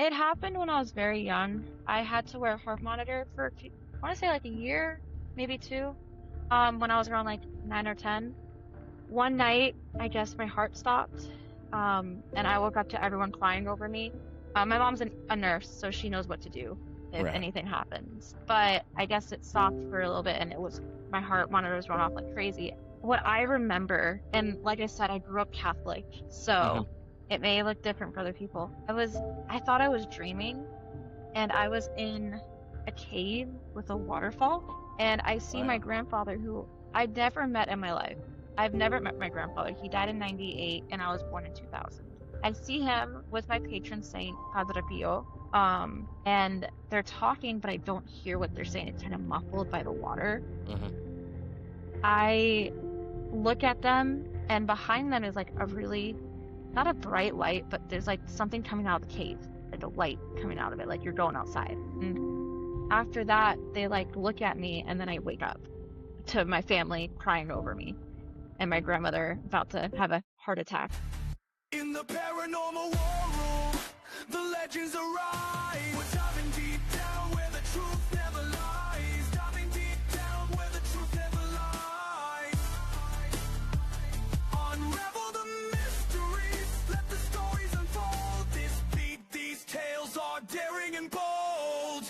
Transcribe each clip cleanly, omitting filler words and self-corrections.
It happened when I was very young. I had to wear a heart monitor for I want to say like a year, maybe two. When I was around like 9 or 10. One night, I guess my heart stopped. And I woke up to everyone crying over me. My mom's a nurse, so she knows what to do if Right. anything happens. But I guess it stopped for a little bit, and my heart monitor was going off like crazy. What I remember, and like I said, I grew up Catholic, Hmm. so it may look different for other people. I thought I was dreaming, and I was in a cave with a waterfall, and I see my Wow. grandfather, who I'd never met in my life. I've never met my grandfather. He died in 98 and I was born in 2000. I see him with my patron saint, Padre Pio. And they're talking, but I don't hear what they're saying. It's kind of muffled by the water. Hmm. I look at them, and behind them is like a really, not a bright light, but there's like something coming out of the cave, like a light coming out of it, like you're going outside. And after that, they like look at me, and then I wake up to my family crying over me and my grandmother about to have a heart attack. In the paranormal war room, the legends arise. We're diving deep down where the truth never lies. Diving deep down where the truth never lies. Unravel the mysteries, let the stories unfold. This beat, these tales are daring and bold.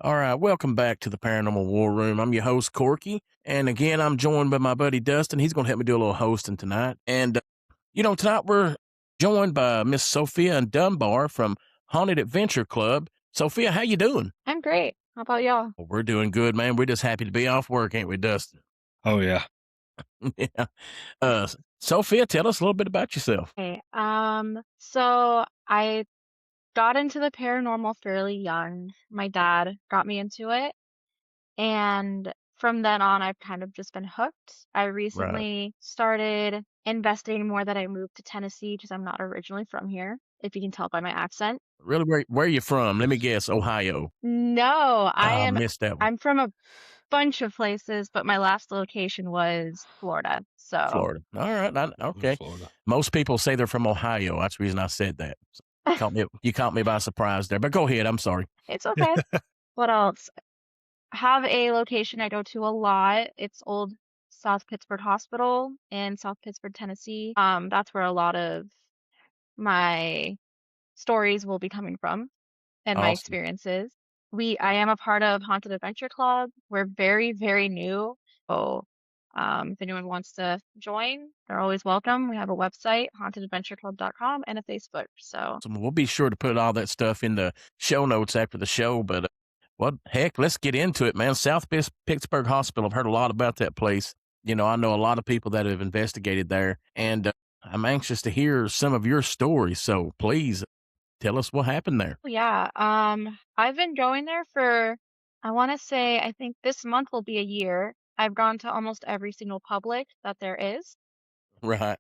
All right. Welcome back to the Paranormal War Room. I'm your host, Corky. And again, I'm joined by my buddy Dustin. He's going to help me do a little hosting tonight. And, tonight we're joined by Miss Sophia Dunbar from Haunted Adventure Club. Sophia, how you doing? I'm great. How about y'all? Well, we're doing good, man. We're just happy to be off work, ain't we, Dustin? Oh yeah. Yeah. Sophia, tell us a little bit about yourself. Okay. So I got into the paranormal fairly young. My dad got me into it, and from then on, I've kind of just been hooked. I Right. recently started investigating more that I moved to Tennessee because I'm not originally from here, if you can tell by my accent. Really, where are you from? Let me guess, Ohio. No, I missed that one. I'm from a bunch of places, but my last location was Florida. So, Florida. All right. In Okay. Florida. Most people say they're from Ohio. That's the reason I said that. You caught me by surprise there. But go ahead. I'm sorry. it's okay. What else? Have a location I go to a lot. It's old South Pittsburgh Hospital in South Pittsburgh, Tennessee. That's where a lot of my stories will be coming from and my Awesome. experiences. I am a part of Haunted Adventure Club. We're very, very new. So, if anyone wants to join, they're always welcome. We have a website, hauntedadventureclub.com, and a Facebook. So, So we'll be sure to put all that stuff in the show notes after the show. But what heck, let's get into it, man. Pittsburgh Hospital. I've heard a lot about that place. I know a lot of people that have investigated there, and I'm anxious to hear some of your stories. So please tell us what happened there. yeah, I've been going there for, I want to say, I think this month will be a year. I've gone to almost every single public that there is. Right.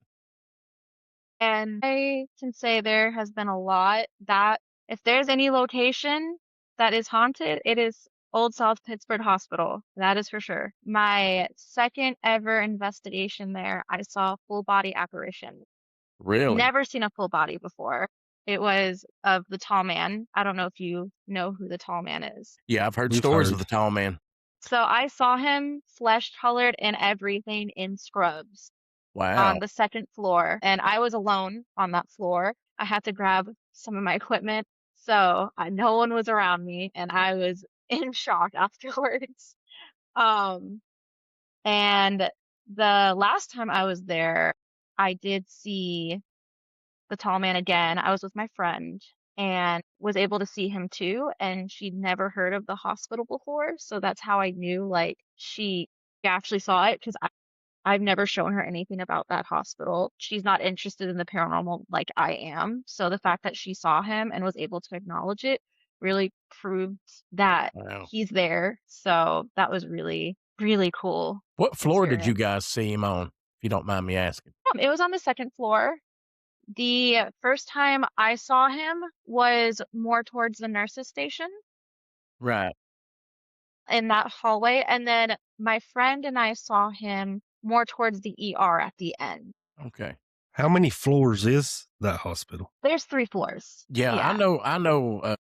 And I can say there has been a lot that if there's any location that is haunted, it is Old South Pittsburgh Hospital. That is for sure. My second ever investigation there, I saw a full body apparition. Really? Never seen a full body before. It was of the tall man. I don't know if you know who the tall man is. Yeah, I've heard We've stories of heard. the tall man. So I saw him flesh colored and everything in scrubs on Wow. the second floor, and I was alone on that floor. I had to grab some of my equipment, so no one was around me, and I was in shock afterwards. Um, and the last time I was there, I did see the tall man again. I was with my friend and was able to see him too, and she'd never heard of the hospital before, so that's how I knew like she actually saw it because I've never shown her anything about that hospital. She's not interested in the paranormal like I am. So the fact that she saw him and was able to acknowledge it really proved that Wow. he's there. So that was really, really cool What floor did you experience. guys see him on, if you don't mind me asking? It was on the second floor. The first time I saw him was more towards the nurses station. Right. in that hallway. And then my friend and I saw him more towards the ER at the end. Okay. How many floors is that hospital? There's 3 floors. Yeah, Yeah. I know,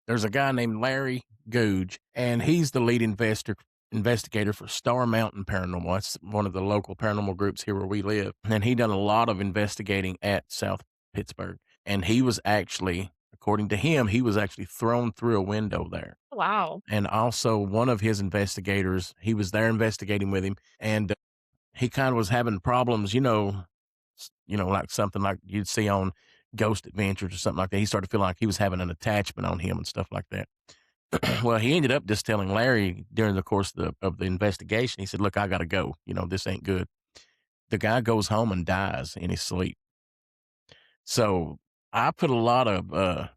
there's a guy named Larry Googe, and he's the lead investigator for Star Mountain Paranormal. That's one of the local paranormal groups here where we live, and he done a lot of investigating at South Pittsburgh, and he was actually, according to him, he was actually thrown through a window there. Wow. And also one of his investigators, he was there investigating with him, and he kind of was having problems, like something like you'd see on Ghost Adventures or something like that. He started feeling like he was having an attachment on him and stuff like that. Well, he ended up just telling Larry during the course of the investigation. He said, "Look, I got to go. This ain't good." The guy goes home and dies in his sleep. So I put a lot of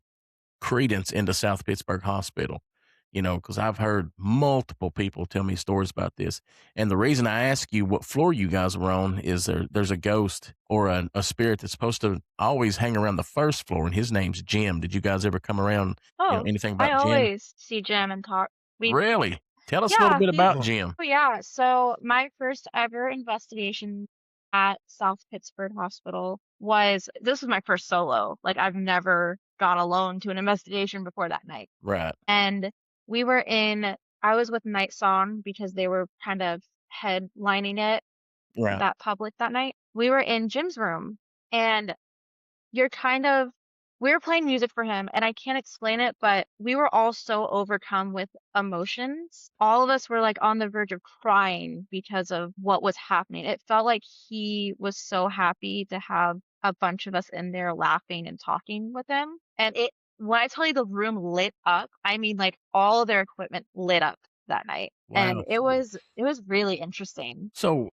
credence into South Pittsburgh Hospital, because I've heard multiple people tell me stories about this. And the reason I ask you what floor you guys were on is there's a ghost or a spirit that's supposed to always hang around the first floor, and his name's Jim. Did you guys ever come around, Oh, anything I about Jim? always see Jim and talk. We, Really? Tell us a little yeah, bit he's, about Jim. oh yeah. So my first ever investigation at South Pittsburgh Hospital this was my first solo. Like I've never gone alone to an investigation before that night. Right. And I was with Night Song because they were kind of headlining it, Right. that public that night. We were in Jim's room and you're kind of we were playing music for him and I can't explain it, but we were all so overcome with emotions. All of us were like on the verge of crying because of what was happening. It felt like he was so happy to have a bunch of us in there laughing and talking with him. And when I tell you the room lit up, I mean like all of their equipment lit up that night. And Wow. it was really interesting. So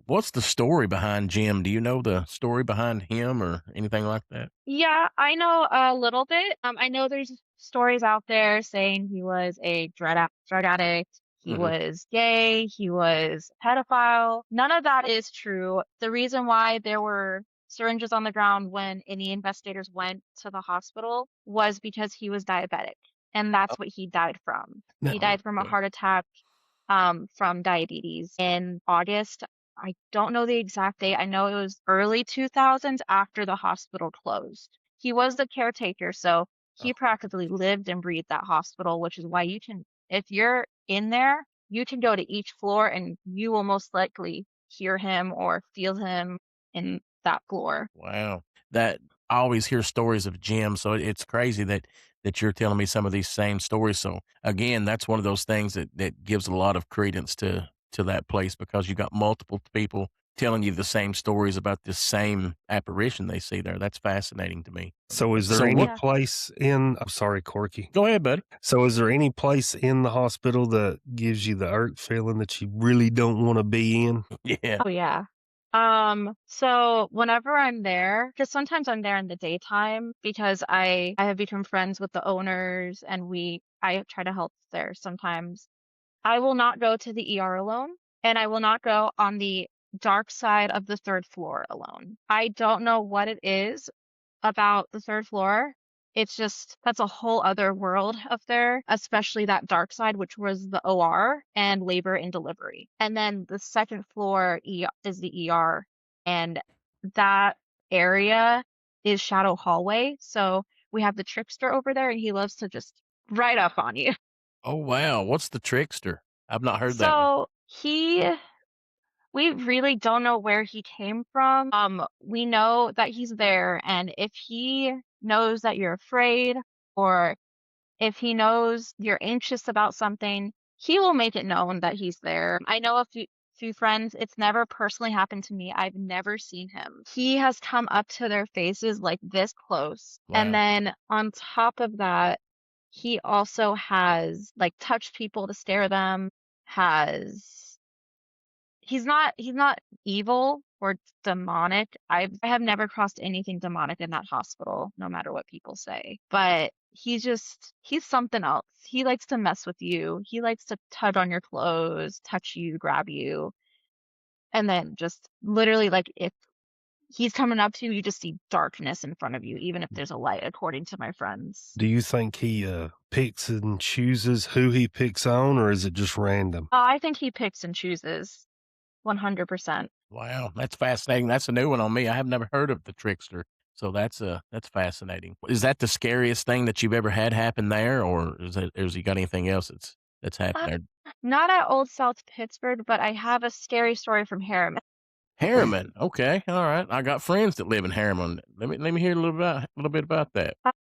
what's the story behind Jim? Do you know the story behind him or anything like that? Yeah, I know a little bit. I know there's stories out there saying he was a drug addict, he Mhm. was gay, he was a pedophile. None of that is true. The reason why there were syringes on the ground when any investigators went to the hospital was because he was diabetic, and Oh, that's what he died from. He Now, died from a okay. heart attack from diabetes in August. I don't know the exact date. I know it was early 2000s after the hospital closed. He was the caretaker, so Oh, he practically lived and breathed that hospital, which is why if you're in there, you can go to each floor and you will most likely hear him or feel him in that floor. wow. That I always hear stories of Jim, so it's crazy that you're telling me some of these same stories. So again, that's one of those things that gives a lot of credence to that place because you got multiple people telling you the same stories about this same apparition they see there. That's fascinating to me. so is there So any what Yeah. place I'm sorry, Corky. Go ahead, buddy. So is there any place in the hospital that gives you the irk feeling that you really don't want to be in? Yeah. Oh yeah. So whenever I'm there, because sometimes I'm there in the daytime because I have become friends with the owners and I try to help there sometimes. I will not go to the ER alone, and I will not go on the dark side of the third floor alone. I don't know what it is about the third floor. It's just that's a whole other world up there, especially that dark side, which was the OR and labor and delivery. And then the second floor is the ER, and that area is shadow hallway. So we have the trickster over there, and he loves to just right up on you. Oh wow. What's the trickster? I've not heard that one. So we really don't know where he came from. We know that he's there, and if he knows that you're afraid, or if he knows you're anxious about something, he will make it known that he's there. I know a few friends, it's never personally happened to me. I've never seen him. He has come up to their faces like this close. And Wow. then on top of that, he also has like touched people to scare them, has he's not evil or demonic. I have never crossed anything demonic in that hospital, no matter what people say. But he's something else. He likes to mess with you. He likes to tug on your clothes, touch you, grab you, and then just literally like if he's coming up to you, you just see darkness in front of you, even if there's a light, according to my friends. Do you think he picks and chooses who he picks on, or is it just random? I think he picks and chooses 100%. Wow, that's fascinating. That's a new one on me. I have never heard of the trickster. So that's fascinating. Is that the scariest thing that you've ever had happen there, or has he got anything else that's happened Uh, there? Not at Old South Pittsburgh, but I have a scary story from Harriman. Harriman. Okay, all right. I got friends that live in Harriman. Let me hear a little bit about that.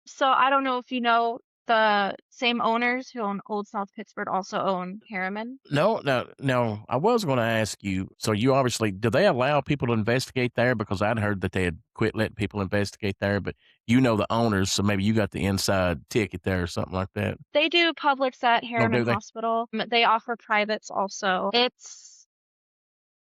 So I don't know if you know the same owners who own Old South Pittsburgh also own Harriman. No, no, no. I was going to ask you. So you obviously, do they allow people to investigate there? Because I'd heard that they had quit letting people investigate there, but you know the owners, so maybe you got the inside ticket there or something like that. They do publics at No, Harriman do they? Hospital. They offer privates also.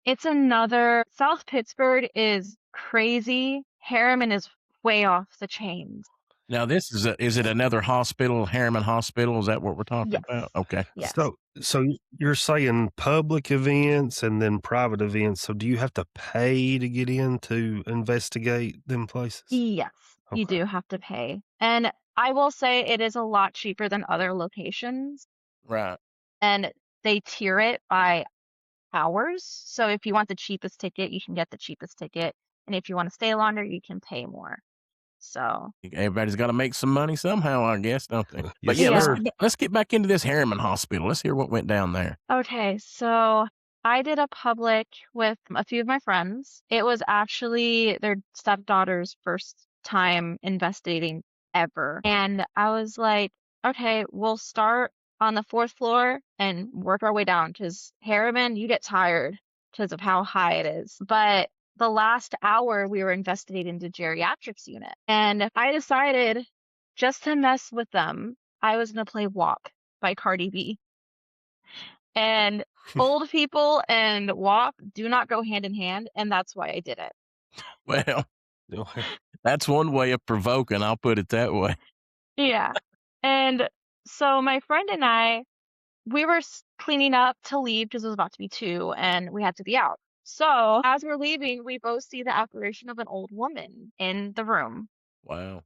It's another South Pittsburgh is crazy. Harriman is way off the chains. Now this is it another hospital, Harriman Hospital? Is that what we're talking Yes. about? Okay. Yes. So you're saying public events and then private events. So do you have to pay to get in to investigate them places? Yes, you Okay. do have to pay. And I will say it is a lot cheaper than other locations. Right. And they tier it by hours. So if you want the cheapest ticket, you can get the cheapest ticket. And if you want to stay longer, you can pay more. So Everybody's got to make some money somehow, I guess, don't they? But Yes, yeah, sir. let's get back into this Harriman Hospital. Let's hear what went down there. Okay, so I did a public with a few of my friends. It was actually their stepdaughter's first time investigating ever. And I was like, okay, we'll start on the fourth floor and work our way down because Harriman, you get tired because of how high it is. But the last hour we were investigating the geriatrics unit. And I decided just to mess with them, I was going to play Walk by Cardi B. And old people and WAP do not go hand in hand, and that's why I did it. Well, that's one way of provoking. I'll put it that way. Yeah. And so my friend and I, we were cleaning up to leave because it was about to be 2 and we had to be out. So as we're leaving, we both see the apparition of an old woman in the room. Wow.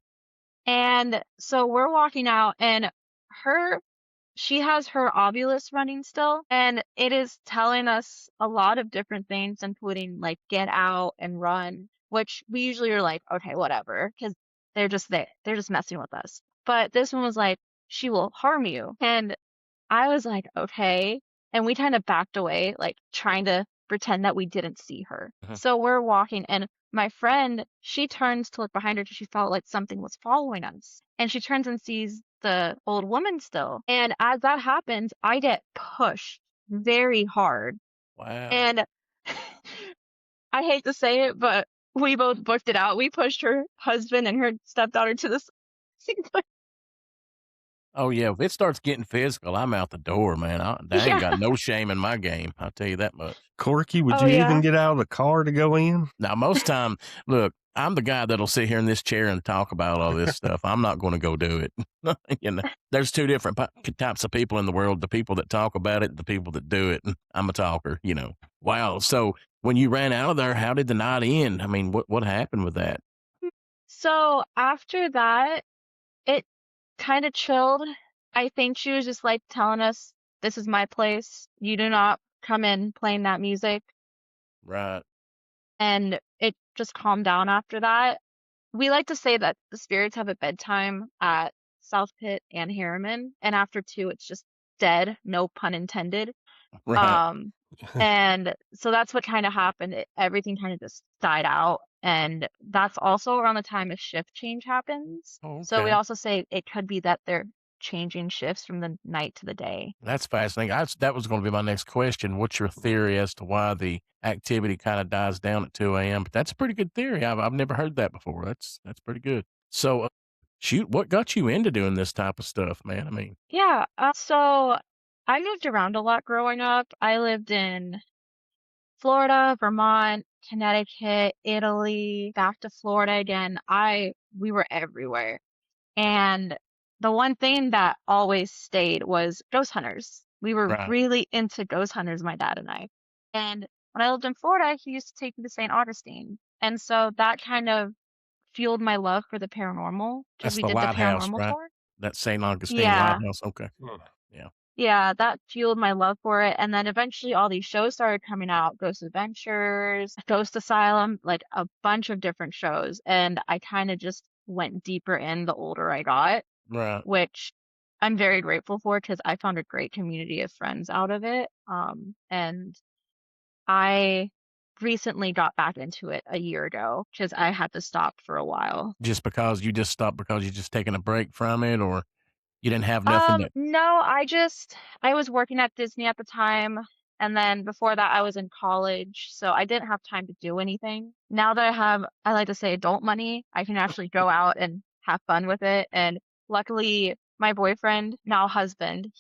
And so we're walking out and she has her ovulus running still, and it is telling us a lot of different things, including like get out and run, which we usually are like, okay, whatever, because they're just there. They're just messing with us. But this one was like, she will harm you. And I was like, okay. And we kind of backed away, like trying to pretend that we didn't see her. So we're walking, and my friend, she turns to look behind her because she felt like something was following us. And she turns and sees the old woman still. And as that happens, I get pushed very hard. Wow. And I hate to say it, but we both booked it out. We pushed her husband and her stepdaughter to the side. Oh, yeah. If it starts getting physical, I'm out the door, man. I ain't got no shame in my game. I'll tell you that much. Corky, would Oh, you yeah. even get out of the car to go in? Now, most time, look, I'm the guy that'll sit here in this chair and talk about all this stuff. I'm not going to go do it. You know, there's two different types of people in the world: the people that talk about it, the people that do it. And I'm a talker. You know. Wow. So when you ran out of there, how did the night end? I mean, what happened with that? So after that, it kind of chilled. I think she was just like telling us, this is my place. You do not come in playing that music. Right. And it just calmed down after that. We like to say that the spirits have a bedtime at South Pitt and Harriman, and after 2, it's just dead, no pun intended. Right. And so that's what kind of happened. Everything kind of just died out. And that's also around the time a shift change happens. Oh, So we okay. also say it could be that they're changing shifts from the night to the day. That's fascinating. That was going to be my next question. What's your theory as to why the activity kind of dies down at 2 a.m.? But that's a pretty good theory. I've never heard that before. That's pretty good. So, shoot, what got you into doing this type of stuff, man? I mean, Yeah. So I moved around a lot growing up. I lived in Florida, Vermont, Connecticut, Italy, back to Florida again. We were everywhere. And the one thing that always stayed was ghost hunters. We were right. really into ghost hunters, my dad and I. And when I lived in Florida, he used to take me to St. Augustine. And so that kind of fueled my love for the paranormal because That's we the did the lighthouse, paranormal right? tour. That St. Augustine Yeah. lighthouse. Okay. Hmm. Yeah. Yeah, that fueled my love for it. And then eventually all these shows started coming out, Ghost Adventures, Ghost Asylum, like a bunch of different shows. And I kind of just went deeper in the older I got, Right. which I'm very grateful for because I found a great community of friends out of it. And I recently got back into it a year ago because I had to stop for a while. Just because you just stopped because you're just taking a break from it, or you didn't have nothing that. No, I was working at Disney at the time, and then before that I was in college, so I didn't have time to do anything. Now that I have, I like to say adult money, I can actually go out and have fun with it. And luckily, my boyfriend, now husband,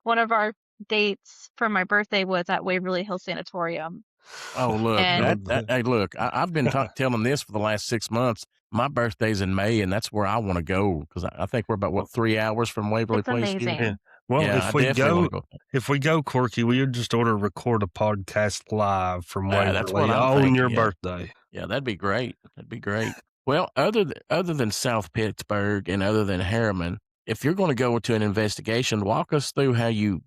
one of our dates for my birthday was at Waverly Hill Sanatorium. Oh, look, And hey, look, I've been telling this for the last 6 months. My birthday's in May, and that's where I wanna go because I think we're about, what, 3 hours from Waverly it's Place here? Yeah. amazing. Well, Yeah, I if we definitely wanna go, go. if we go, Corky, we would just order record a podcast live from That's what Waverly I'm on thinking, your yeah. birthday. Yeah, that'd be great. That'd be great. Well, other than South Pittsburgh and other than Harriman, if you're gonna go into an investigation, walk us through how you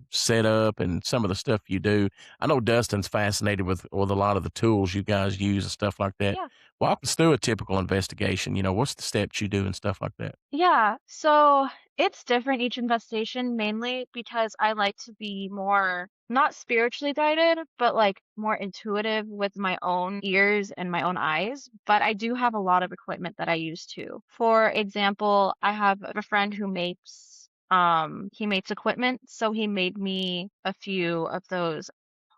set up and some of the stuff you do. I know Dustin's fascinated with a lot of the tools you guys use and stuff like that. Yeah. Walk us through a typical investigation. What's the steps you do and stuff like that? Yeah, so it's different each investigation, mainly because I like to be more not spiritually guided, but like more intuitive with my own ears and my own eyes. But I do have a lot of equipment that I use too. For example, I have a friend who makes he makes equipment, so he made me a few of those.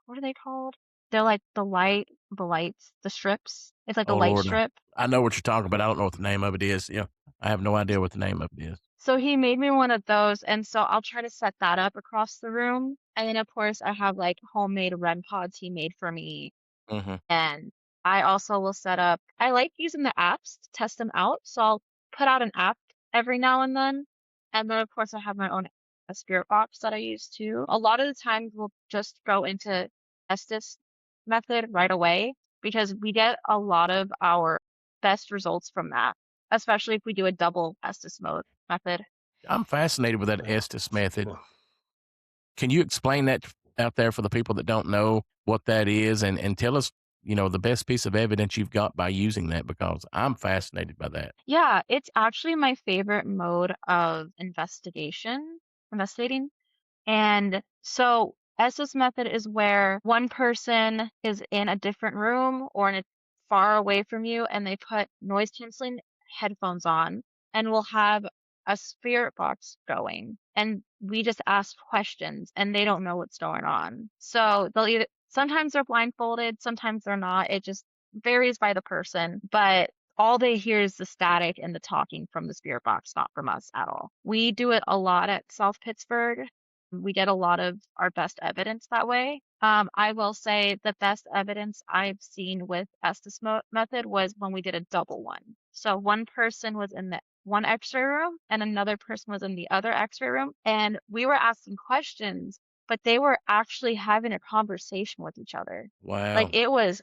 What are they called? They're like the lights, the strips. It's like a Oh light Lord, strip. I know what you're talking about. I don't know what the name of it is. Yeah, I have no idea what the name of it is. So he made me one of those, and so I'll try to set that up across the room. And then of course I have like homemade REM pods he made for me. Hmm. And I also will set up, I like using the apps to test them out. So I'll put out an app every now and then. And then of course I have my own a spirit box that I use too. A lot of the times we'll just go into Estes method right away because we get a lot of our best results from that, especially if we do a double Estes mode method. I'm fascinated with that Estes method. Can you explain that out there for the people that don't know what that is, and tell us, the best piece of evidence you've got by using that, because I'm fascinated by that. Yeah, it's actually my favorite mode of investigating. And so Estes method is where one person is in a different room or in a far away from you and they put noise canceling headphones on and we'll have a spirit box going and we just ask questions and they don't know what's going on. So they'll either sometimes they're blindfolded, sometimes they're not. It just varies by the person, but all they hear is the static and the talking from the spirit box, not from us at all. We do it a lot at South Pittsburgh. We get a lot of our best evidence that way. I will say the best evidence I've seen with Estes method was when we did a double one. So one person was in the one X-ray room and another person was in the other X-ray room, and we were asking questions, but they were actually having a conversation with each other. Like Wow. it was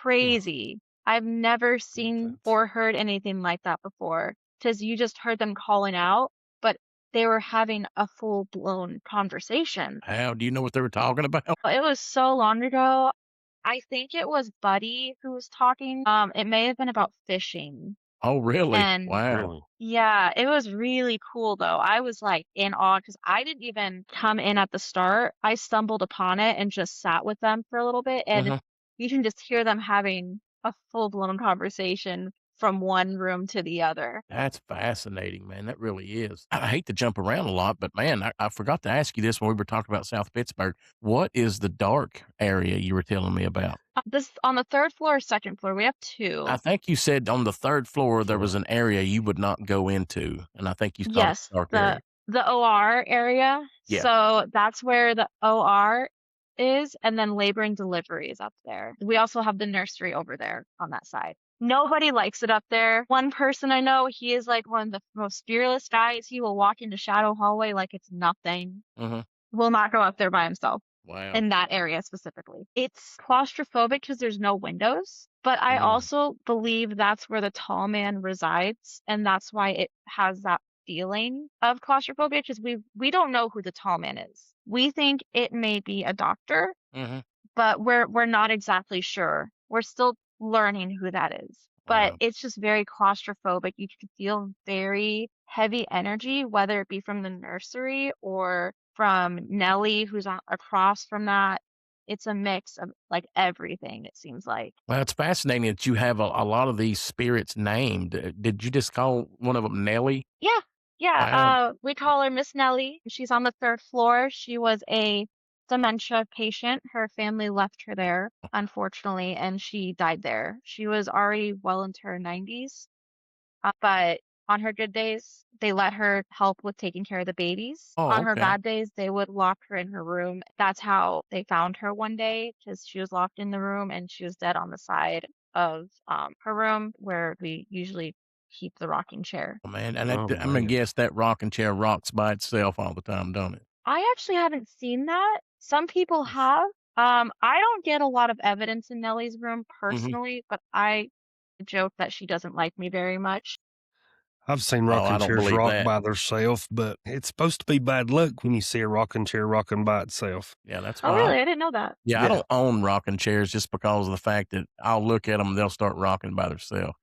crazy. I've never seen That's- or heard anything like that before, because you just heard them calling out, but they were having a full-blown conversation. How do you know what they were talking about? It was so long ago. I think it was Buddy who was talking. It may have been about fishing. Oh, really? And Wow. Really? yeah, it was really cool though. I was like in awe because I didn't even come in at the start. I stumbled upon it and just sat with them for a little bit, and Hmm. you can just hear them having a full-blown conversation from one room to the other. That's fascinating, man. That really is. I hate to jump around a lot, but man, I forgot to ask you this when we were talking about South Pittsburgh. What is the dark area you were telling me about? This on the third floor or second floor, we have two. I think you said on the third floor there was an area you would not go into, and I think you called it Yes, the dark area. the OR area. Yeah. So that's where the OR is, and then labor and delivery is up there. We also have the nursery over there on that side. Nobody likes it up there. One person I know, he is like one of the most fearless guys. He will walk into shadow hallway like it's nothing. Hmm. Will not go up there by himself Wow. in that area specifically. It's claustrophobic because there's no windows. But I Mm. also believe that's where the tall man resides, and that's why it has that feeling of claustrophobia, because we don't know who the tall man is. We think it may be a doctor, Mhm. but we're not exactly sure. We're still learning who that is. But Wow. it's just very claustrophobic. You can feel very heavy energy, whether it be from the nursery or from Nellie, who's on across from that. It's a mix of like everything, it seems like. Well, it's fascinating that you have a lot of these spirits named. Did you just call one of them Nellie? Yeah, yeah. Wow. We call her Miss Nellie. She's on the third floor. She was a dementia patient. Her family left her there, unfortunately, and she died there. She was already well into her 90s, but on her good days, they let her help with taking care of the babies. Oh, On her okay. bad days, they would lock her in her room. That's how they found her one day, because she was locked in the room and she was dead on the side of her room where we usually keep the rocking chair. Oh, man, and Oh, I'm gonna man. guess that rocking chair rocks by itself all the time, don't it? I actually haven't seen that. Some people have. I don't get a lot of evidence in Nellie's room Mhm. personally, but I joke that she doesn't like me very much. I've seen Oh, I rocking don't chairs believe rock that. by themselves, but it's supposed to be bad luck when you see a rocking chair rocking by itself. Yeah, that's Oh, why really? I didn't know that. yeah, I Yeah. don't own rocking chairs just because of the fact that I'll look at them and they'll start rocking by themselves.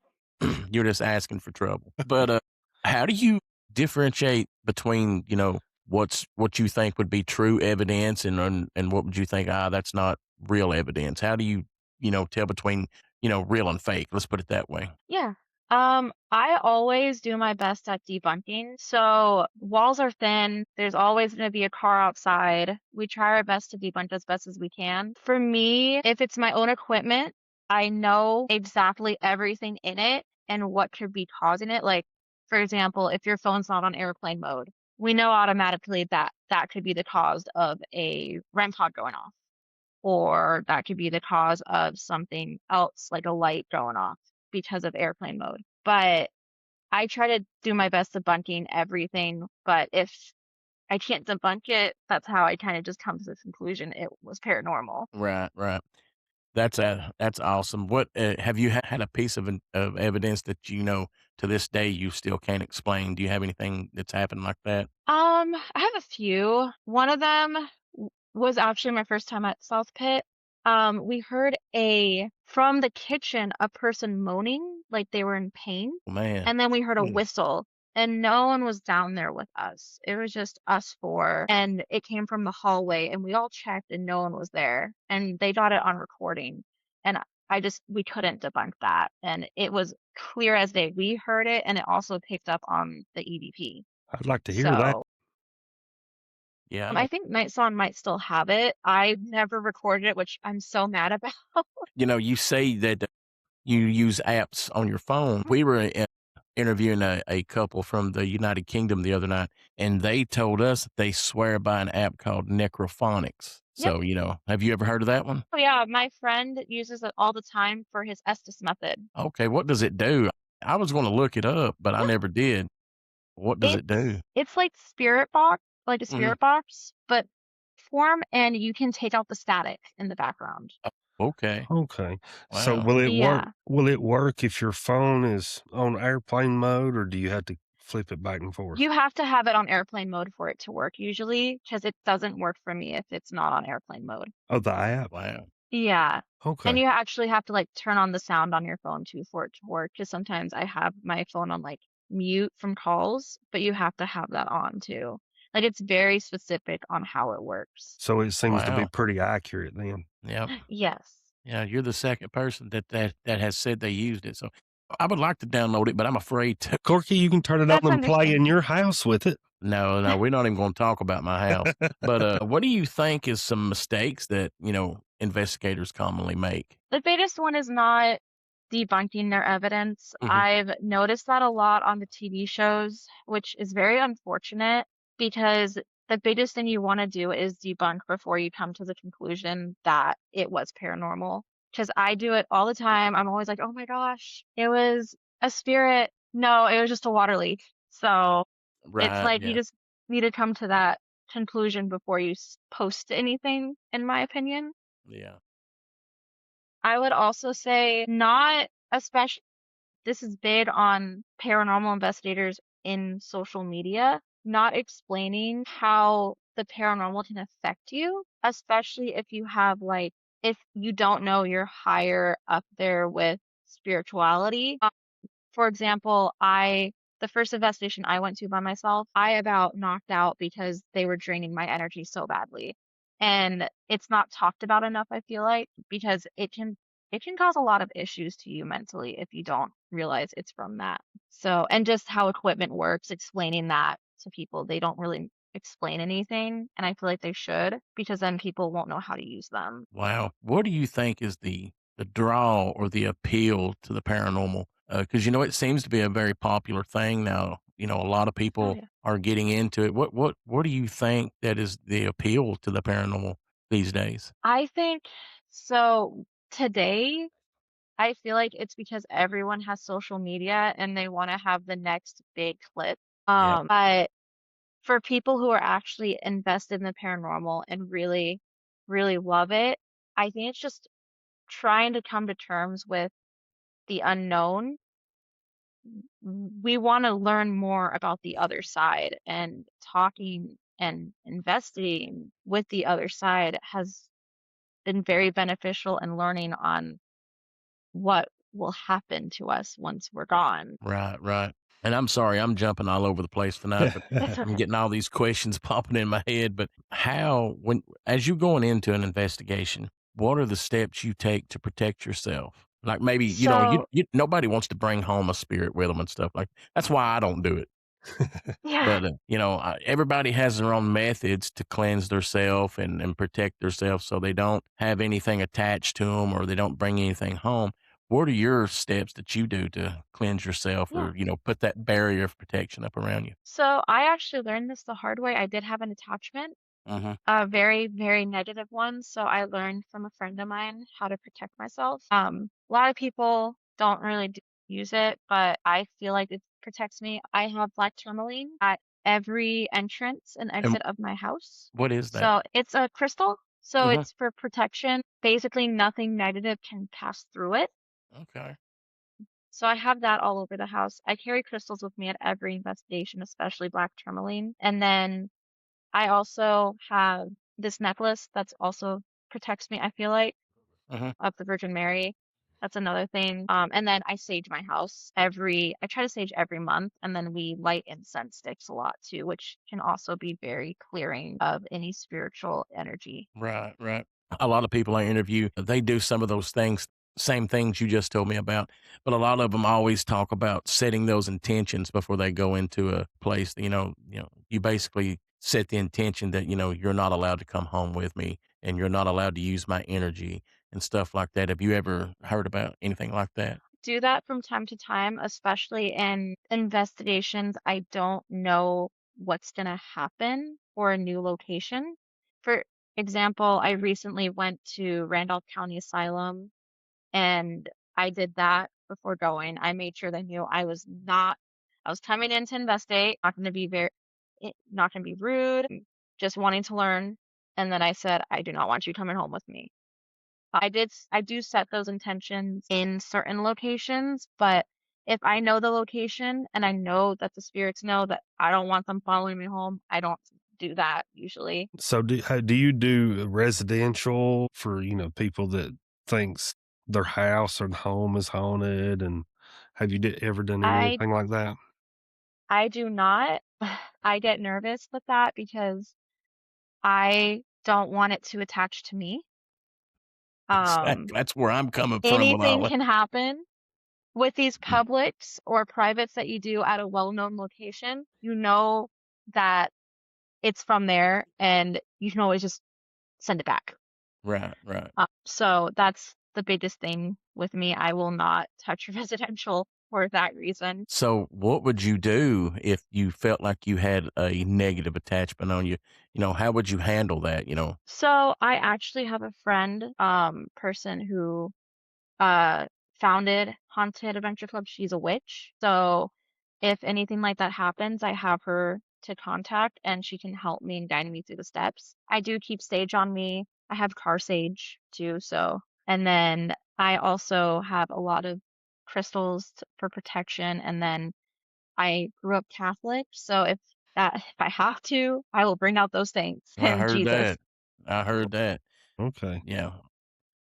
You're just asking for trouble. But, how do you differentiate between, what you think would be true evidence and what would you think, that's not real evidence? How do you, tell between, real and fake? Let's put it that way. Yeah. I always do my best at debunking. So walls are thin. There's always going to be a car outside. We try our best to debunk as best as we can. For me, if it's my own equipment, I know exactly everything in it and what could be causing it. Like, for example, if your phone's not on airplane mode, we know automatically that that could be the cause of a REM pod going off, or that could be the cause of something else like a light going off because of airplane mode. But I try to do my best debunking everything, but if I can't debunk it, that's how I kind of just come to the conclusion it was paranormal. Right, right. That's awesome. What, have you had a piece of evidence that, to this day you still can't explain? Do you have anything that's happened like that? I have a few. One of them was actually my first time at South Pit. We heard from the kitchen, a person moaning like they were in pain. Man. And then we heard a Mm. whistle, and no one was down there with us. It was just us four, and it came from the hallway, and we all checked, and no one was there. And they got it on recording. And we couldn't debunk that. And it was clear as day. We heard it, and it also picked up on the EVP. I'd like to hear that. So Yeah, I I don't think Night Song might still have it. I never recorded it, which I'm so mad about. you say that you use apps on your phone. We were interviewing a couple from the United Kingdom the other night, and they told us that they swear by an app called Necrophonics. Yep. So, have you ever heard of that one? Oh yeah, my friend uses it all the time for his Estes method. Okay, what does it do? I was going to look it up, but I Yeah. never did. What does it do? It's like Spirit Box, like a Mhm. Spirit Box, but form, and you can take out the static in the background. Okay. Okay. So Wow. Yeah. will it work if your phone is on airplane mode, or do you have to flip it back and forth? You have to have it on airplane mode for it to work usually, because it doesn't work for me if it's not on airplane mode. Oh, the app. Wow. Yeah. And Okay. you actually have to like turn on the sound on your phone too for it to work. Because sometimes I have my phone on like mute from calls, but you have to have that on too. Like it's very specific on how it works. So it seems to be Wow. pretty accurate then. Yep. Yes. Yeah, you're the second person that has said they used it. So I would like to download it, but I'm afraid to. Corky, you can turn it on That's and play in your understandable. house with it. No, no, we're not even going to talk about my house. But what do you think is some mistakes that investigators commonly make? The biggest one is not debunking their evidence. Hmm. I've noticed that a lot on the TV shows, which is very unfortunate because the biggest thing you want to do is debunk before you come to the conclusion that it was paranormal. Because I do it all the time. I'm always like, oh my gosh, it was a spirit. No, it was just a water leak. So it's Right. like you Yeah. just need to come to that conclusion before you post anything, in my opinion. Yeah. I would also say not especially this is big on paranormal investigators in social media, not explaining how the paranormal can affect you, especially if you have like if you don't know you're higher up there with spirituality. For example, the first investigation I went to by myself, I about knocked out because they were draining my energy so badly. And it's not talked about enough, I feel like, because it can cause a lot of issues to you mentally if you don't realize it's from that. So, and just how equipment works, explaining that to people, they don't really explain anything, and I feel like they should because then people won't know how to use them. Wow. What do you think is the draw or the appeal to the paranormal? Because you know it seems to be a very popular thing now. You know, a lot of Oh people yeah. are getting into it. What do you think that is the appeal to the paranormal these days? I think so today I feel like it's because everyone has social media and they want to have the next big clip. Yeah. But for people who are actually invested in the paranormal and really, really love it, I think it's just trying to come to terms with the unknown. We want to learn more about the other side, and talking and investigating with the other side has been very beneficial in learning on what will happen to us once we're gone. Right, right. And I'm sorry, I'm jumping all over the place tonight, but That's I'm okay. getting all these questions popping in my head. But how, when, as you going into an investigation, what are the steps you take to protect yourself? Like maybe, So, nobody wants to bring home a spirit with them and stuff like that's why I don't do it. yeah. But, everybody has their own methods to cleanse theirself and protect themselves so they don't have anything attached to them or they don't bring anything home. What are your steps that you do to cleanse yourself Yeah. or, put that barrier of protection up around you? So I actually learned this the hard way. I did have an attachment, Mhm. a very, very negative one. So I learned from a friend of mine how to protect myself. A lot of people don't really use it, but I feel like it protects me. I have black tourmaline at every entrance and And exit of my house. what is that? So it's a crystal. So Mhm. it's for protection. Basically, nothing negative can pass through it. Okay. So I have that all over the house. I carry crystals with me at every investigation, especially black tourmaline. And then I also have this necklace that's also protects me, I feel like, Mhm. of the Virgin Mary. That's another thing. And then I sage my house I try to sage every month, and then we light incense sticks a lot too, which can also be very clearing of any spiritual energy. Right, right. A lot of people I interview, they do some of those things, same things you just told me about, but a lot of them always talk about setting those intentions before they go into a place. You basically set the intention that you're not allowed to come home with me, and you're not allowed to use my energy and stuff like that. Have you ever heard about anything like that? Do that from time to time, especially in investigations. I don't know what's going to happen for a new location. For example, I recently went to Randolph County Asylum and I did that before going. I made sure they knew I was coming in to investigate, not going to be not going to be rude, just wanting to learn. And then I said, I do not want you coming home with me. I do set those intentions in certain locations, but if I know the location and I know that the spirits know that I don't want them following me home, I don't do that usually. So do you do residential for, people that thinks their house or home is haunted, and have you ever done I anything like that? I do not. I get nervous with that because I don't want it to attach to me. Exactly. Um, That's where I'm coming from with Anything all it. can happen with these publics or privates that you do at a well-known location. You know that it's from there and you can always just send it back. Right, right. So that's the biggest thing with me. I will not touch residential for that reason. So, what would you do if you felt like you had a negative attachment on you? How would you handle that? So I actually have a friend, person who uh founded Haunted Adventure Club. She's a witch. So if anything like that happens, I have her to contact and she can help me and guide me through the steps. I do keep sage on me. I have car sage too, so and then I also have a lot of crystals for protection, and then I grew up Catholic, so if I have to, I will bring out those things I and heard Jesus. that. I heard that. Okay. Yeah,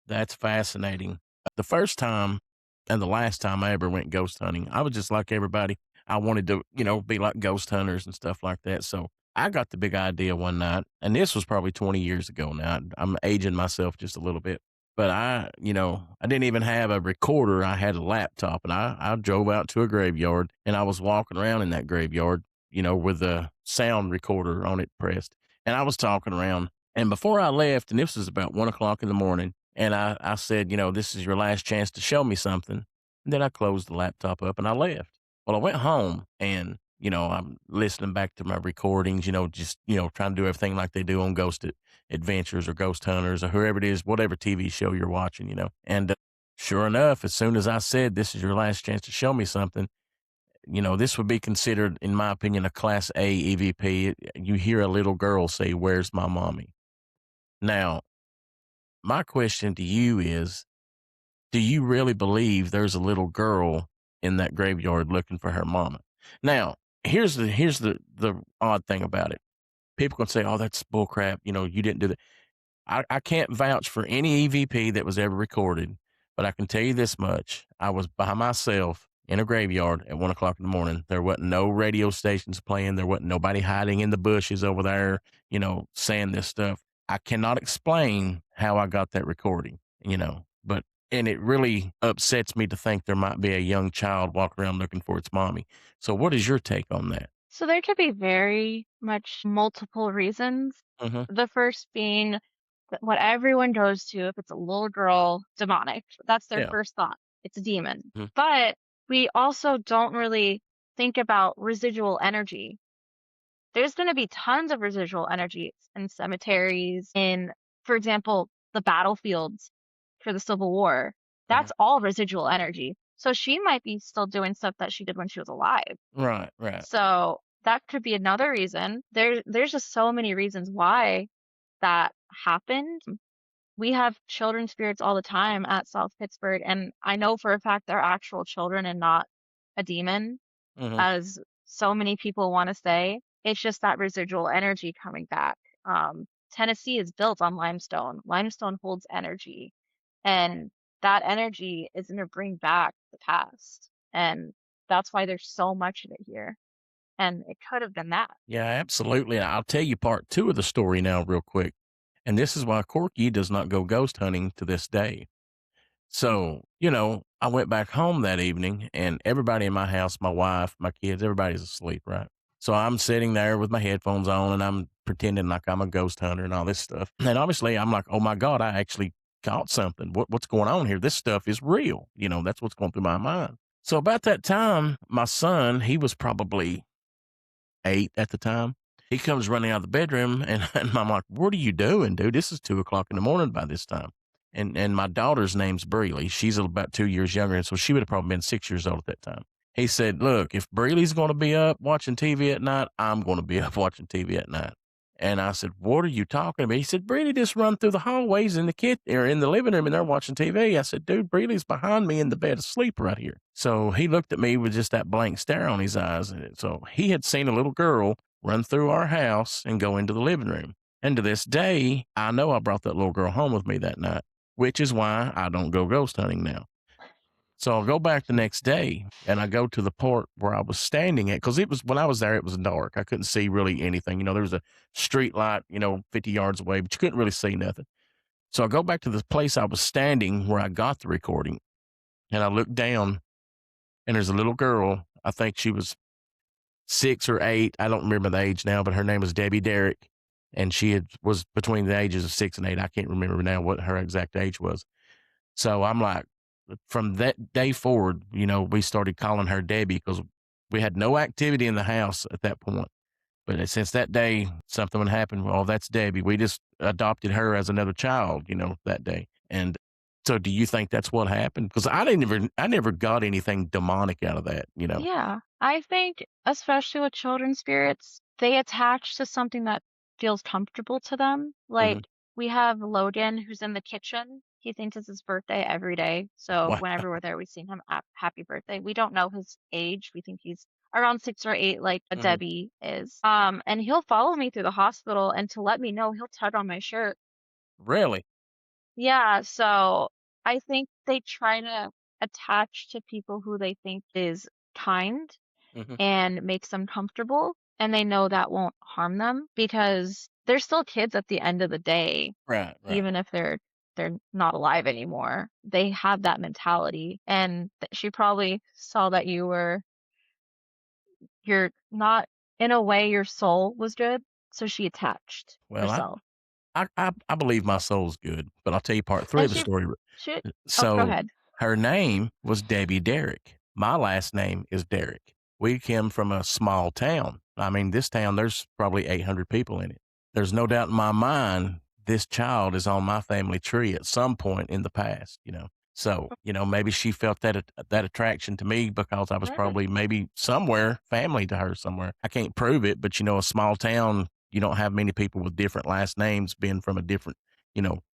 that's fascinating. The first time and the last time I ever went ghost hunting, I was just like everybody. I wanted to, be like ghost hunters and stuff like that. So I got the big idea one night, and this was probably 20 years ago now. I'm aging myself just a little bit. But I didn't even have a recorder. I had a laptop, and I drove out to a graveyard, and I was walking around in that graveyard, with the sound recorder on it pressed. And I was talking around. And before I left, and this was about 1 o'clock in the morning, and I said, this is your last chance to show me something. And then I closed the laptop up and I left. Well, I went home and, I'm listening back to my recordings, just, trying to do everything like they do on Adventures or Ghost Hunters or whoever it is, whatever TV show you're watching. And sure enough, as soon as I said, this is your last chance to show me something, this would be considered, in my opinion, a Class A EVP. You hear a little girl say, "Where's my mommy?" Now, my question to you is, do you really believe there's a little girl in that graveyard looking for her mama? Now, here's the odd thing about it. People can say, "Oh, that's bullcrap. You didn't do that." I can't vouch for any EVP that was ever recorded, but I can tell you this much. I was by myself in a graveyard at 1 o'clock in the morning. There wasn't no radio stations playing. There wasn't nobody hiding in the bushes over there, saying this stuff. I cannot explain how I got that recording, but, and it really upsets me to think there might be a young child walking around looking for its mommy. So what is your take on that? So there could be very much multiple reasons. Hmm. The first being that what everyone goes to, if it's a little girl, demonic. That's their Yeah. first thought. It's a demon. Mhm. But we also don't really think about residual energy. There's going to be tons of residual energy in cemeteries, for example, the battlefields for the Civil War. Mhm. That's all residual energy. So she might be still doing stuff that she did when she was alive. Right, right. So that could be another reason. There's just so many reasons why that happened. We have children spirits all the time at South Pittsburgh, and I know for a fact they're actual children and not a demon, Hmm. as so many people want to say. It's just that residual energy coming back. Tennessee is built on limestone. Limestone holds energy, and that energy is going to bring back the past. And that's why there's so much of it here. And it could have been that. Yeah, absolutely. And I'll tell you part two of the story now, real quick. And this is why Corky does not go ghost hunting to this day. So, I went back home that evening and everybody in my house, my wife, my kids, everybody's asleep, right? So I'm sitting there with my headphones on and I'm pretending like I'm a ghost hunter and all this stuff. And obviously I'm like, oh my God, I actually caught something. What's going on here? This stuff is real. That's what's going through my mind. So about that time, my son, he was probably 8 at the time. He comes running out of the bedroom and I'm like, "What are you doing, dude? This is 2 o'clock in the morning by this time." And my daughter's name's Breely. She's about 2 years younger, and so she would have probably been 6 years old at that time. He said, "Look, if Breely's gonna be up watching TV at night, I'm gonna be up watching TV at night." And I said, "What are you talking about?" He said, "Breely just run through the hallways in the or in the living room and they're watching TV." I said, "Dude, Breely's behind me in the bed asleep right here." So he looked at me with just that blank stare on his eyes. And so he had seen a little girl run through our house and go into the living room. And to this day, I know I brought that little girl home with me that night, which is why I don't go ghost hunting now. So I'll go back the next day and I go to the part where I was standing at, because it was, when I was there, it was dark. I couldn't see really anything. There was a street light, 50 yards away, but you couldn't really see nothing. So I go back to the place I was standing where I got the recording and I look down and there's a little girl. I think she was 6 or 8. I don't remember the age now, but her name was Debbie Derrick. And was between the ages of 6 and 8. I can't remember now what her exact age was. So I'm like, from that day forward, we started calling her Debbie because we had no activity in the house at that point. But since that day, something would happen. Well, that's Debbie. We just adopted her as another child, that day. And so do you think that's what happened? Because I never got anything demonic out of that. Yeah. I think, especially with children spirits, they attach to something that feels comfortable to them. Hmm. Like we have Logan who's in the kitchen He thinks it's his birthday every day. So Wow. whenever we're there, we sing him happy birthday. We don't know his age. We think he's around 6 or 8, like a Mhm. Debbie is. And he'll follow me through the hospital, and to let me know, he'll tug on my shirt. Really? Yeah, so I think they try to attach to people who they think is kind Mhm. and makes them comfortable, and they know that won't harm them because they're still kids at the end of the day, Right, right. even if they're not alive anymore. They have that mentality, and she probably saw that you're not, in a way, your soul was good, so she attached Well, herself. I believe my soul's good, but I'll tell you part 3 And of the story. she oh, go So, ahead. her name was Debbie Derrick. My last name is Derrick. We came from a small town. I mean, this town, there's probably 800 people in it. There's no doubt in my mind this child is on my family tree at some point in the past, you know? So, maybe she felt that attraction to me because I was Right. probably maybe somewhere family to her somewhere. I can't prove it, but, a small town, you don't have many people with different last names being from a different,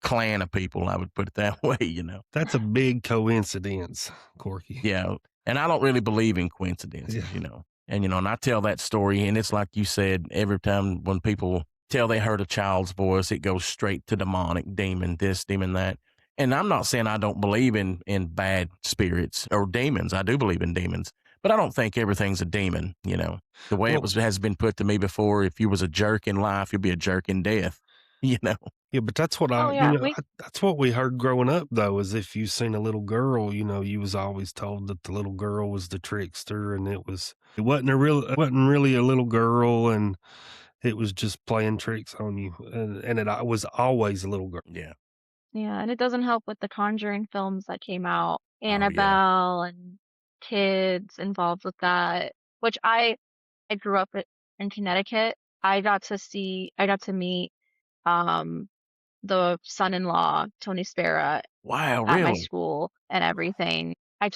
clan of people. I would put it that way. That's a big coincidence, Corky. Yeah, and I don't really believe in Yeah. coincidences. And I tell that story, and it's like you said, every time when people tell they heard a child's voice, it goes straight to demonic, demon this, demon that. And I'm not saying I don't believe in bad spirits or demons. I do believe in demons, but I don't think everything's a demon. The way it Well, was has been put to me before, if you was a jerk in life, you'll be a jerk in death. You know. yeah, but that's what Oh yeah, we that's what we heard growing up, though, is if you seen a little girl, you was always told that the little girl was the trickster, and it wasn't really a little girl, and it was just playing tricks on you, and it was always a little girl. Yeah. Yeah, and it doesn't help with the Conjuring films that came out, Oh yeah. Annabelle and kids involved with that, which I grew up in Connecticut. I got to meet um the son-in-law, Tony Spera, Wow. at my Really? school and everything. I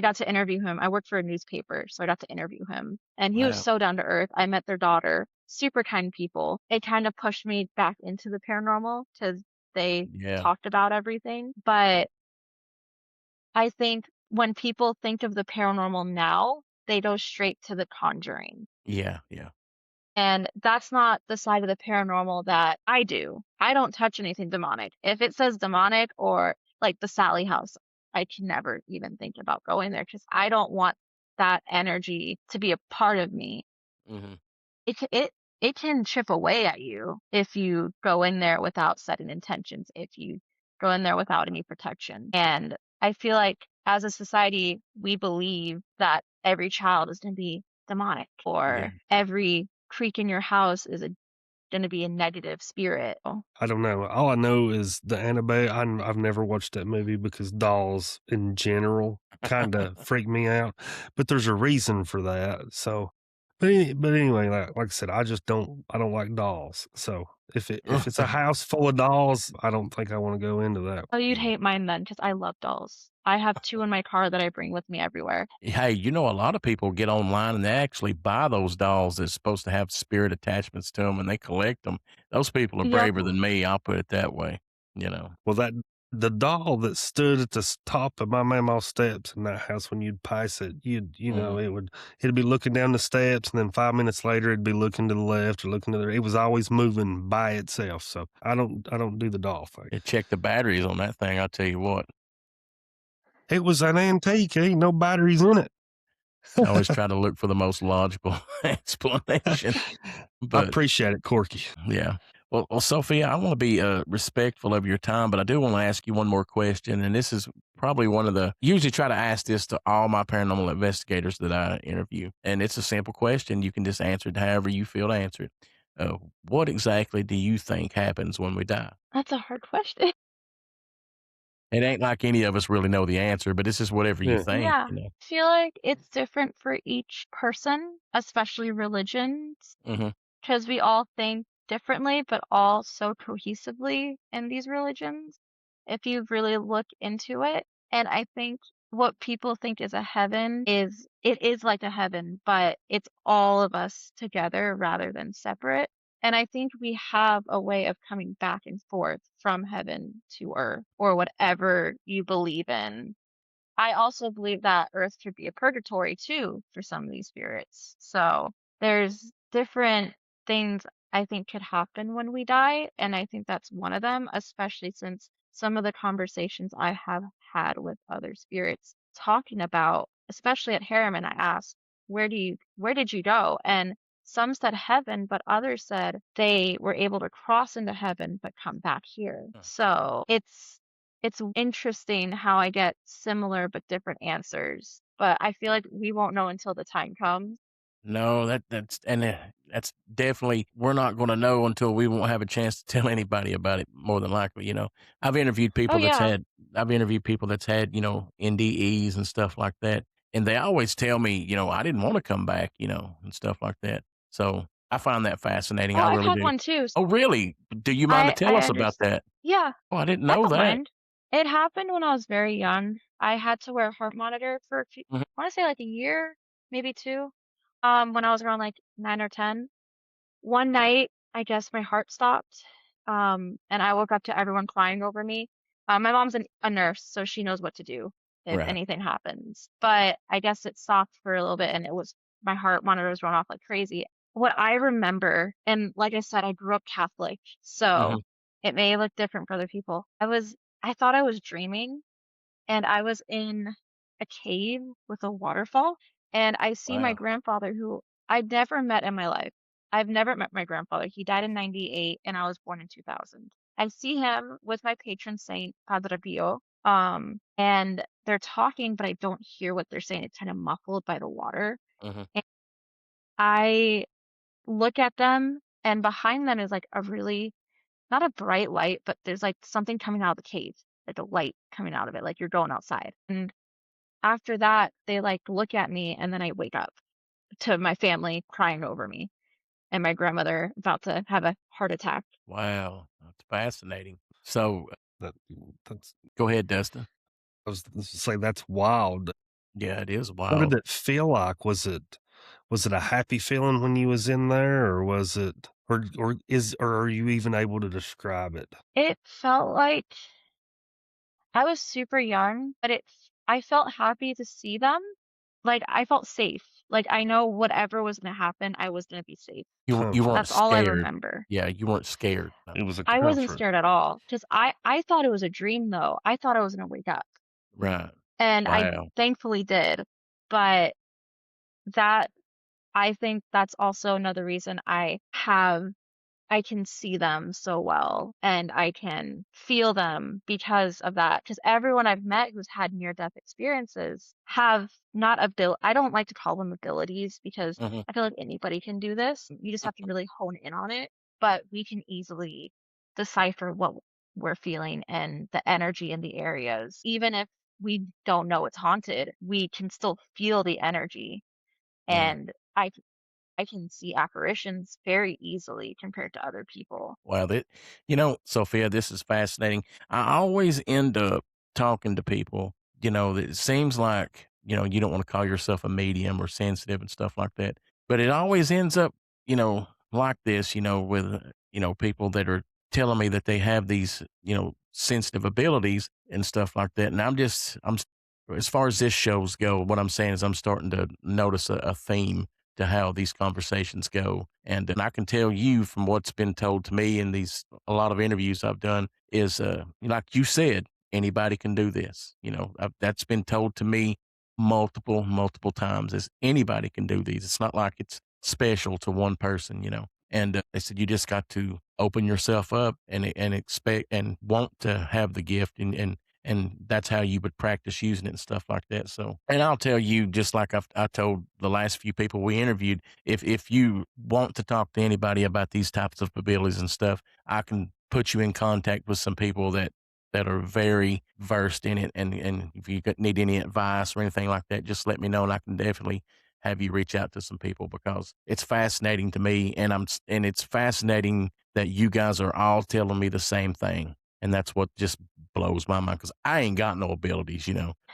got to interview him. I worked for a newspaper, so I got to interview him. And he was Wow. so down to earth. I met their daughter, super kind people. It kind of pushed me back into the paranormal because they Yeah. talked about everything. But I think when people think of the paranormal now, they go straight to The Conjuring. Yeah. Yeah. And that's not the side of the paranormal that I do. I don't touch anything demonic. If it says demonic or like the Sally house, I can never even think about going there because I don't want that energy to be a part of me. Mhm. It can chip away at you if you go in there without setting intentions, if you go in there without any protection. And I feel like as a society, we believe that every child is going to be demonic Yeah. or every creak in your house is going to be a negative spirit. Oh, I don't know. All I know is the Annabelle. I've never watched that movie because dolls in general kind of freak me out. But there's a reason for that. So, but anyway, like I said, I don't like dolls. So if it's a house full of dolls, I don't think I want to go into that. oh, you'd Yeah. hate mine then because I love dolls. I have two in my car that I bring with me everywhere. Hey, a lot of people get online and they actually buy those dolls that's supposed to have spirit attachments to them and they collect them. Those people are Yep. braver than me. I'll put it that way. You know. Well, the doll that stood at the top of my mama's steps in that house when you'd pass it, Mhm. it'd be looking down the steps, and then 5 minutes later, it'd be looking to the left or looking to the. It was always moving by itself. So I don't do the doll thing. Yeah, check the batteries on that thing. I'll tell you what. It was an antique. Ain't no batteries in it. I always try to look for the most logical explanation. I But appreciate it, Corky. yeah. Well, Sophia, I want to be respectful of your time, but I do want to ask you one more question. And this is probably usually try to ask this to all my paranormal investigators that I interview. And it's a simple question. You can just answer it however you feel to answer it. What exactly do you think happens when we die? That's a hard question. It ain't like any of us really know the answer, but this is whatever you Yeah. think, Yeah. I feel like it's different for each person, especially religions, Mhm. because we all think differently, but all so cohesively in these religions, if you really look into it. And I think what people think is a heaven it is like a heaven, but it's all of us together rather than separate. And I think we have a way of coming back and forth from heaven to earth or whatever you believe in. I also believe that Earth could be a purgatory too for some of these spirits. So there's different things I think could happen when we die, and I think that's one of them, especially since some of the conversations I have had with other spirits talking about, especially at Harriman, I asked, where did you go? And some said heaven, but others said they were able to cross into heaven but come back here. Huh. So it's interesting how I get similar but different answers, but I feel like we won't know until the time comes. No, that's definitely we're not gonna know until we won't have a chance to tell anybody about it, more than likely, you know? I've interviewed Oh people that's yeah. had I've interviewed people that's had, NDEs and stuff like that, and they always tell me, I didn't wanna come back, and stuff like that. So, I find that fascinating, Oh, I I've really had do. one too. Oh, really? Do you mind to I tell us about understand. that? Yeah, Oh, I didn't I know don't that. mind. It happened when I was very young. I had to wear a heart monitor for Mhm. I want to say like a year, maybe two, when I was around like 9 or 10. One night, I guess my heart stopped, and I woke up to everyone crying over me. My mom's a nurse, so she knows what to do if Right. anything happens. But I guess it stopped for a little bit, and it was my heart monitor was going off like crazy. What I remember, and like I said, I grew up Catholic, so Mhm. it may look different for other people. I thought I was dreaming, and I was in a cave with a waterfall, and I see my Wow. grandfather who I'd never met in my life. I've never met my grandfather. He died in 98 and I was born in 2000. I see him with my patron saint, Padre Pio, and they're talking, but I don't hear what they're saying. It's kind of muffled by the water. Mhm. And I look at them, and behind them is like a really, not a bright light, but there's like something coming out of the cave, like a light coming out of it, like you're going outside. And after that, they, like, look at me, and then I wake up to my family crying over me and my grandmother about to have a heart attack. Wow, that's fascinating. So, That that's go ahead, Dustin. I was gonna say that's wild. Yeah, it is What did wild. it feel like? Was it a happy feeling when you was in there, or was it or are you even able to describe it? It felt like I was super young, but I felt happy to see them. Like, I felt safe. Like, I know whatever was gonna happen, I was gonna be safe. You weren't That's all I scared. remember. Yeah, you weren't scared. No. It was a I wasn't comfort. scared at all because I thought it was a dream, though. I thought I was gonna wake up, Right. and I Wow. thankfully did, but that I think that's also another reason I can see them so well and I can feel them because of that. Because everyone I've met who's had near-death experiences have not I don't like to call them abilities because Mhm. I feel like anybody can do this. You just have to really hone in on it. But we can easily decipher what we're feeling and the energy in the areas. Even if we don't know it's haunted, we can still feel the energy. Yeah. And I can see apparitions very easily compared to other people. Wow, Sophia, this is fascinating. I always end up talking to people, that it seems like, you don't want to call yourself a medium or sensitive and stuff like that. But it always ends up, like this, with, people that are telling me that they have these, sensitive abilities and stuff like that. And as far as this shows go, what I'm saying is I'm starting to notice a theme to how these conversations go. And I can tell you from what's been told to me in a lot of interviews I've done is, like you said, anybody can do this. That's been told to me multiple, multiple times is anybody can do these. It's not like it's special to one person. And they said, you just got to open yourself up and expect and want to have the gift and that's how you would practice using it and stuff like that. So, and I'll tell you, just like I told the last few people we interviewed, if you want to talk to anybody about these types of abilities and stuff, I can put you in contact with some people that are very versed in it. And if you need any advice or anything like that, just let me know, and I can definitely have you reach out to some people because it's fascinating to me, and it's fascinating that you guys are all telling me the same thing. And that's what just blows my mind because I ain't got no abilities.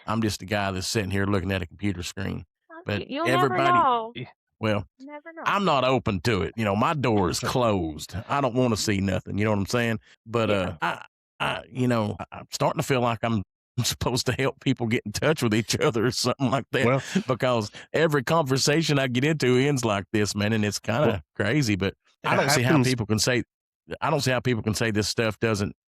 I'm just a guy that's sitting here looking at a computer screen. But You'll never everybody, know. Well, Never know. I'm not open to it. My door is closed. I don't want to see nothing. You know what I'm saying? But Yeah. I'm starting to feel like I'm supposed to help people get in touch with each other or something like that, Well, because every conversation I get into ends like this, man, and it's kind well, of crazy. But it I don't see how happens. people can say I don't see how people can say this stuff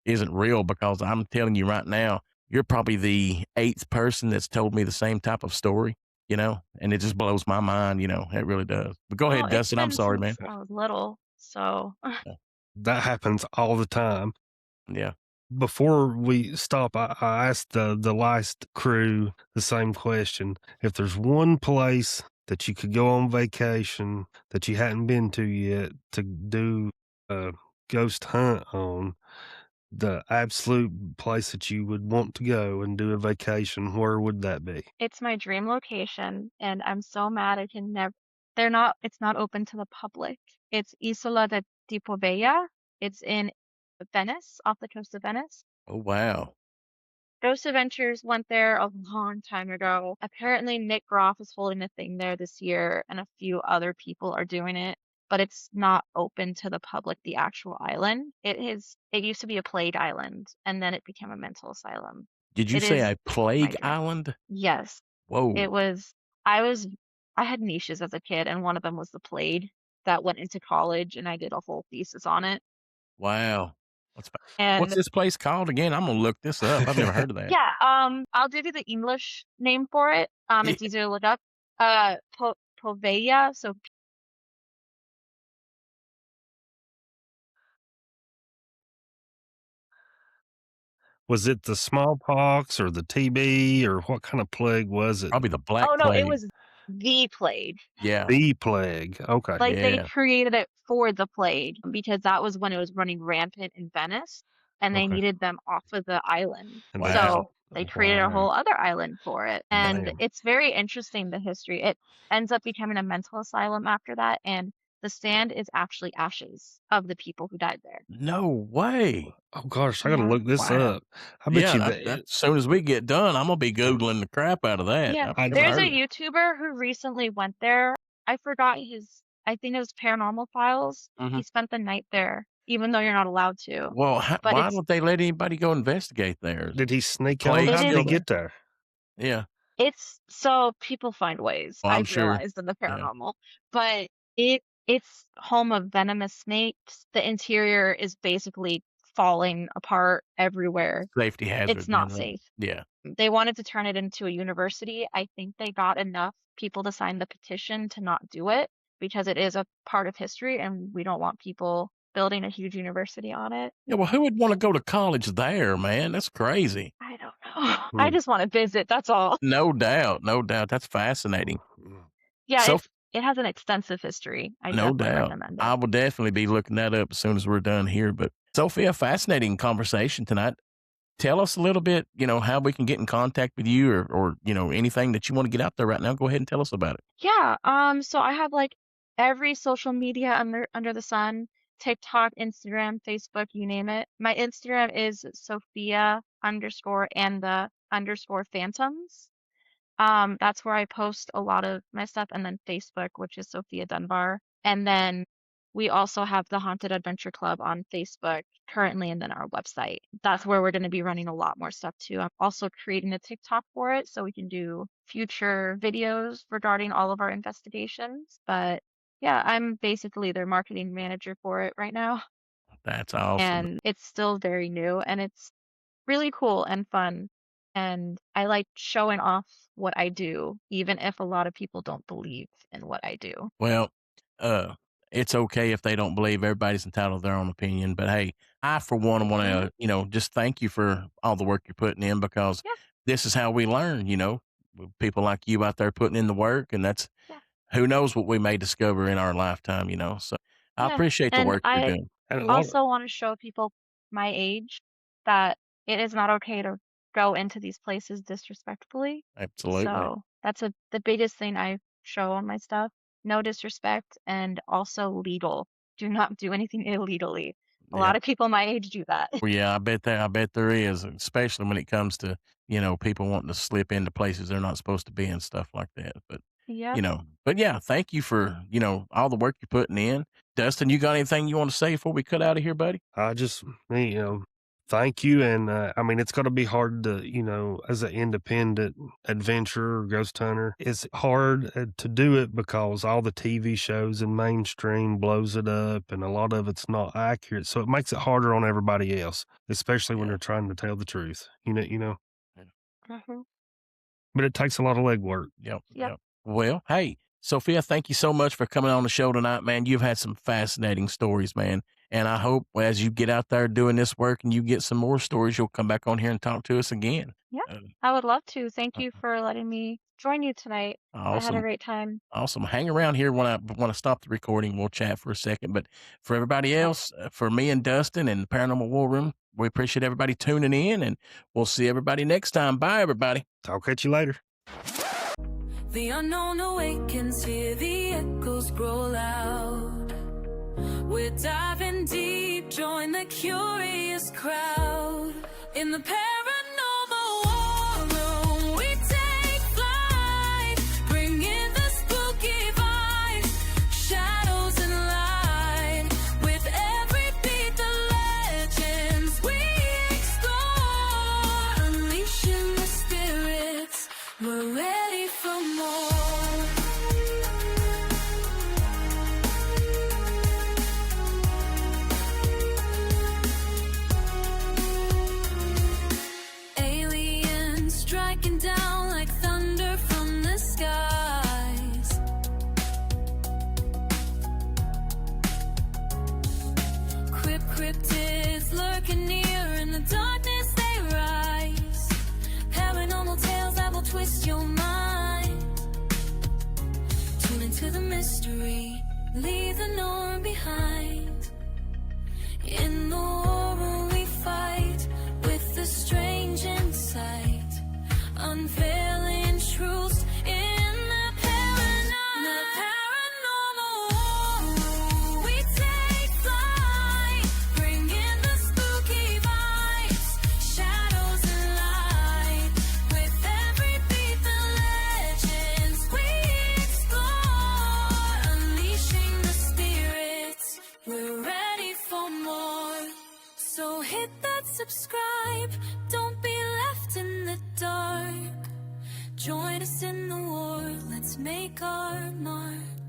isn't real, because I'm telling you right now, you're probably the eighth person that's told me the same type of story, and it just blows my mind, it really does. But go Well, ahead, it's Dustin. I'm been sorry, man. since I was little, so That happens all the time. Yeah. Before we stop, I asked the last crew the same question. If there's one place that you could go on vacation that you hadn't been to yet to do a ghost hunt on, the absolute place that you would want to go and do a vacation, where would that be? it's my dream location, and I'm so mad I can never. It's not open to the public. It's Isola di Poveglia. It's in Venice, off the coast of Venice. Oh, wow. Ghost Adventures went there a long time ago. Apparently, Nick Groff is holding a thing there this year, and a few other people are doing it, but it's not open to the public, the actual island. It used to be a plague island, and then it became a mental asylum. Did you It say is a my plague dream. island? Yes, it Whoa. was, I had niches as a kid, and one of them was the plague that went into college, and I did a whole thesis on it. Wow. What's And this place called again? I'm gonna look this up. I've never heard of that. yeah, I'll give you the English name for it. It's easier to look up. Poveglia, so Was it the smallpox or the TB, or what kind of plague was it? Probably the Black oh no, it Plague. was the plague. Yeah. The plague. Okay. Like they Yeah. created it for the plague because that was when it was running rampant in Venice and they Okay. needed them off of the island. And they Wow. So they created a wow. whole other island for it. And Damn. it's very interesting, the history. It ends up becoming a mental asylum after that, and the sand is actually ashes of the people who died there. No way. Oh gosh, I gotta Yeah. look this Wow. up. I bet Yeah, you that as soon as we get done, I'm gonna be Googling the crap out of that. Yeah, I've I never there's a heard of it. YouTuber who recently went there. I forgot I think it was Paranormal Files. Mhm. He spent the night there, even though you're not allowed to. Well, But why don't they let anybody go investigate there? did he sneak on? Plague it How did is, he still there? get there? Yeah. it's so people find ways, Well, I'm I've sure. realized in the Yeah. paranormal. But it's home of venomous snakes. The interior is basically falling apart everywhere. Safety It's hazard, man, not right? safe. Yeah. They wanted to turn it into a university. I think they got enough people to sign the petition to not do it because it is a part of history and we don't want people building a huge university on it. Yeah, well, who would wanna go to college there, man? That's crazy. I don't know. I Hmm. just want to visit, that's all. No doubt, no doubt. That's fascinating. Yeah, So it has an extensive history. I no definitely doubt. recommend it. I will definitely be looking that up as soon as we're done here. But Sophia, fascinating conversation tonight. Tell us a little bit, how we can get in contact with you, or anything that you want to get out there right now. Go ahead and tell us about it. Yeah, so I have like every social media under the sun, TikTok, Instagram, Facebook, you name it. My Instagram is Sophia underscore and the underscore phantoms. That's where I post a lot of my stuff, and then Facebook, which is Sophia Dunbar. And then we also have the Haunted Adventure Club on Facebook currently, and then our website. That's where we're going to be running a lot more stuff too. I'm also creating a TikTok for it so we can do future videos regarding all of our investigations. But yeah, I'm basically their marketing manager for it right now. That's awesome. And it's still very new and it's really cool and fun. And I like showing off what I do, even if a lot of people don't believe in what I do. Well, uh, it's okay if they don't believe. Everybody's entitled to their own opinion. But hey, I for one want Hmm. to, just thank you for all the work you're putting in, because Yeah, this is how we learn. With people like you out there putting in the work, and that's yeah, who knows what we may discover in our lifetime. So I yeah. appreciate the And work you're I doing. And a lot of, also want to show people my age that it is not okay to go into these places disrespectfully. Absolutely. So that's the biggest thing I show on my stuff. No disrespect and also legal. Do not do anything illegally. A Yeah. lot of people my age do that. Well, yeah, I bet there is, especially when it comes to, people wanting to slip into places they're not supposed to be and stuff like that. But Yep. But yeah, thank you for, all the work you're putting in. Dustin, you got anything you want to say before we cut out of here, buddy? I just, thank you. And I mean, it's got to be hard to, as an independent adventurer, ghost hunter, it's hard to do it because all the TV shows and mainstream blows it up and a lot of it's not accurate. So it makes it harder on everybody else, especially when Yeah. they're trying to tell the truth, Hmm. but it takes a lot of legwork. Yep. Yep. Yep. Well, hey, Sophia, thank you so much for coming on the show tonight, man. You've had some fascinating stories, man. And I hope as you get out there doing this work and you get some more stories, you'll come back on here and talk to us again. Yeah, Uh, I would love to. Thank you for letting me join you tonight. I had a awesome. great time. Awesome. Hang around here when I stop the recording. We'll chat for a second. But for everybody Okay. else, for me and Dustin and the Paranormal War Room, we appreciate everybody tuning in, and we'll see everybody next time. Bye, everybody. Talk at you later. The unknown awakens, hear the echoes grow loud. We're diving deep, join the curious crowd. In the paranormal war room, we take flight, bringing the spooky vibes, shadows and light. With every beat, the legends we explore, unleashing the spirits. We're ready for more. Aliens striking down like thunder from the skies. Cryptids lurking near, in the darkness they rise. Paranormal tales that will twist your mind. Tune into the mystery, leave the norm behind. In the war room we fight with the strange insight, unveiling truths in the paranormal war room. We take flight, bringing the spooky vibes, shadows and light. With every beat, the legends we explore, unleashing the spirits. We're ready for more. So hit that subscribe, don't be left in the dark. Join us in the war, let's make our mark.